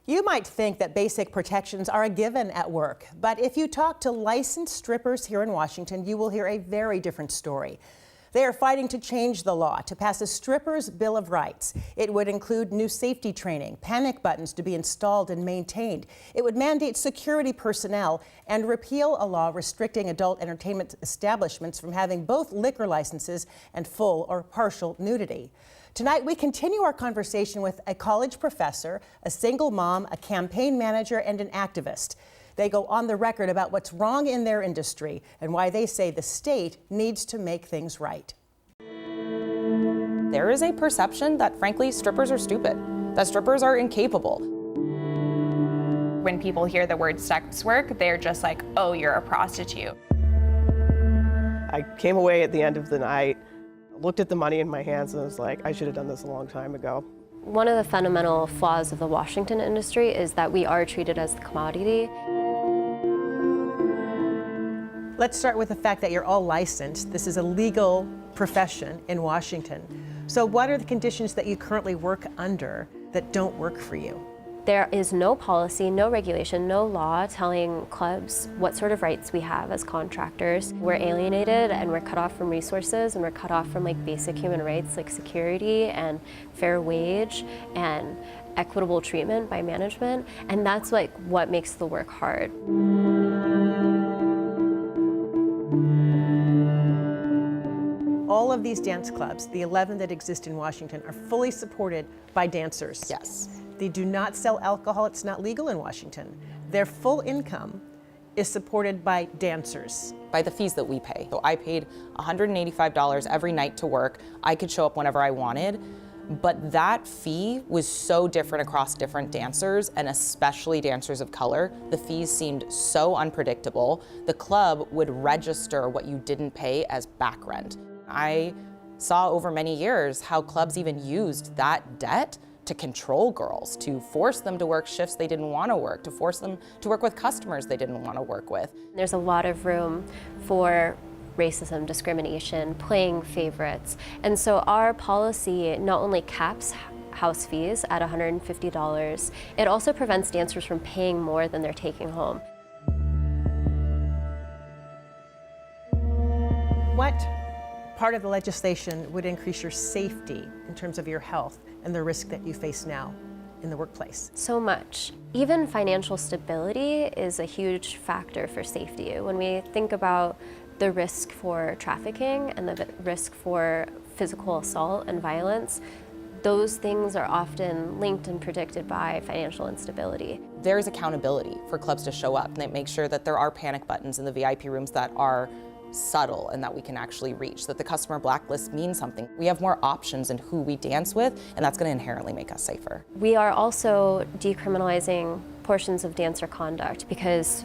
You might think that basic protections are a given at work, but if you talk to licensed strippers here in Washington, you will hear a very different story. They are fighting to change the law to pass a stripper's Bill of Rights. It would include new safety training, panic buttons to be installed and maintained. It would mandate security personnel and repeal a law restricting adult entertainment establishments from having both liquor licenses and full or partial nudity. Tonight, we continue our conversation with a college professor, a single mom, a campaign manager, and an activist. They go on the record about what's wrong in their industry and why they say the state needs to make things right. There is a perception that, frankly, strippers are stupid, that strippers are incapable. When people hear the word sex work, they're just like, oh, you're a prostitute. I came away at the end of the night, looked at the money in my hands, and was like, I should have done this a long time ago. One of the fundamental flaws of the Washington industry is that we are treated as the commodity. Let's start with the fact that you're all licensed. This is a legal profession in Washington. So what are the conditions that you currently work under that don't work for you? There is no policy, no regulation, no law telling clubs what sort of rights we have as contractors. We're alienated and we're cut off from resources and we're cut off from basic human rights like security and fair wage and equitable treatment by management. And that's what makes the work hard. All of these dance clubs, the 11 that exist in Washington, are fully supported by dancers. Yes. They do not sell alcohol. It's not legal in Washington. Their full income is supported by dancers. By the fees that we pay. So I paid $185 every night to work. I could show up whenever I wanted, but that fee was so different across different dancers, and especially dancers of color. The fees seemed so unpredictable. The club would register what you didn't pay as back rent. I saw over many years how clubs even used that debt to control girls, to force them to work shifts they didn't want to work, to force them to work with customers they didn't want to work with. There's a lot of room for racism, discrimination, playing favorites. And so our policy not only caps house fees at $150, it also prevents dancers from paying more than they're taking home. What part of the legislation would increase your safety in terms of your health and the risk that you face now in the workplace? So much. Even financial stability is a huge factor for safety. When we think about the risk for trafficking and the risk for physical assault and violence, those things are often linked and predicted by financial instability. There's accountability for clubs to show up, and they make sure that there are panic buttons in the VIP rooms that are subtle and that we can actually reach, that the customer blacklist means something. We have more options in who we dance with, and that's going to inherently make us safer. We are also decriminalizing portions of dancer conduct because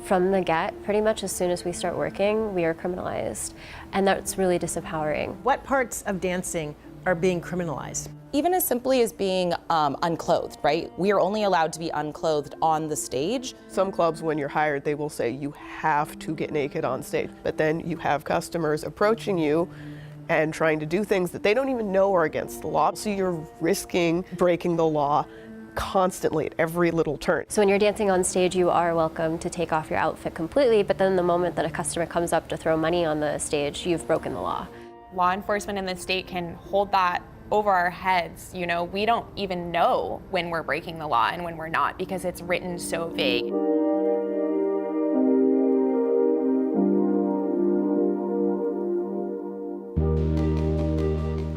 from the get, pretty much as soon as we start working, we are criminalized, and that's really disempowering. What parts of dancing are being criminalized? Even as simply as being unclothed, right? We are only allowed to be unclothed on the stage. Some clubs, when you're hired, they will say you have to get naked on stage. But then you have customers approaching you and trying to do things that they don't even know are against the law. So you're risking breaking the law constantly at every little turn. So when you're dancing on stage, you are welcome to take off your outfit completely, but then the moment that a customer comes up to throw money on the stage, you've broken the law. Law enforcement in the state can hold that over our heads. You know, we don't even know when we're breaking the law and when we're not because it's written so vague.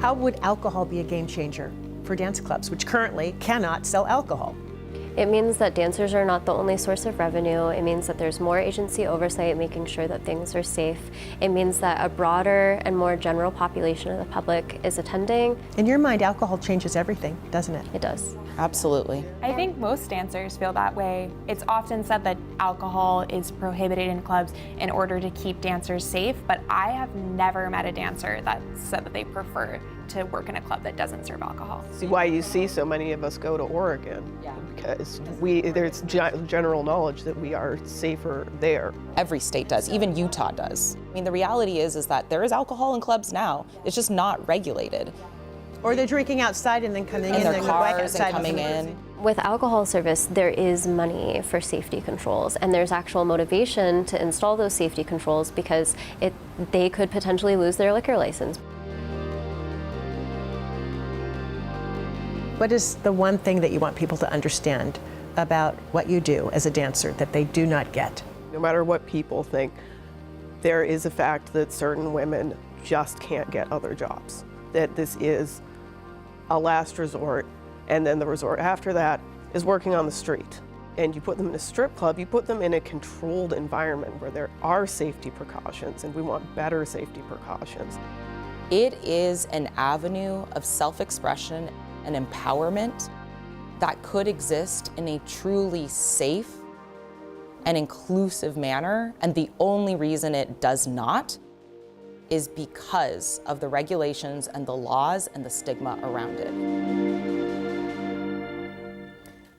How would alcohol be a game changer for dance clubs, which currently cannot sell alcohol? It means that dancers are not the only source of revenue. It means that there's more agency oversight making sure that things are safe. It means that a broader and more general population of the public is attending. In your mind, alcohol changes everything, doesn't it? It does. Absolutely. I think most dancers feel that way. It's often said that alcohol is prohibited in clubs in order to keep dancers safe, but I have never met a dancer that said that they prefer to work in a club that doesn't serve alcohol. See why you see so many of us go to Oregon, because there's general knowledge that we are safer there. Every state does, even Utah does. I mean, the reality is that there is alcohol in clubs now. It's just not regulated. Or they're drinking outside and then coming in in their and going back cars and outside coming in. With alcohol service, there is money for safety controls, and there's actual motivation to install those safety controls because they could potentially lose their liquor license. What is the one thing that you want people to understand about what you do as a dancer that they do not get? No matter what people think, there is a fact that certain women just can't get other jobs. That this is a last resort, and then the resort after that is working on the street. And you put them in a strip club, you put them in a controlled environment where there are safety precautions, and we want better safety precautions. It is an avenue of self-expression and empowerment that could exist in a truly safe and inclusive manner, and the only reason it does not is because of the regulations and the laws and the stigma around it.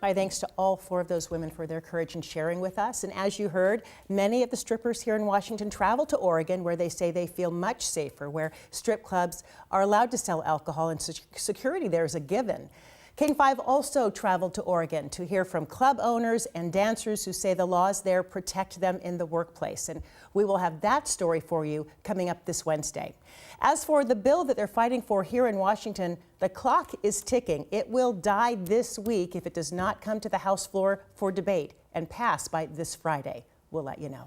My thanks to all 4 of those women for their courage in sharing with us. And as you heard, many of the strippers here in Washington travel to Oregon, where they say they feel much safer, where strip clubs are allowed to sell alcohol and security there is a given. King 5 also traveled to Oregon to hear from club owners and dancers who say the laws there protect them in the workplace. And we will have that story for you coming up this Wednesday. As for the bill that they're fighting for here in Washington, the clock is ticking. It will die this week if it does not come to the House floor for debate and pass by this Friday. We'll let you know.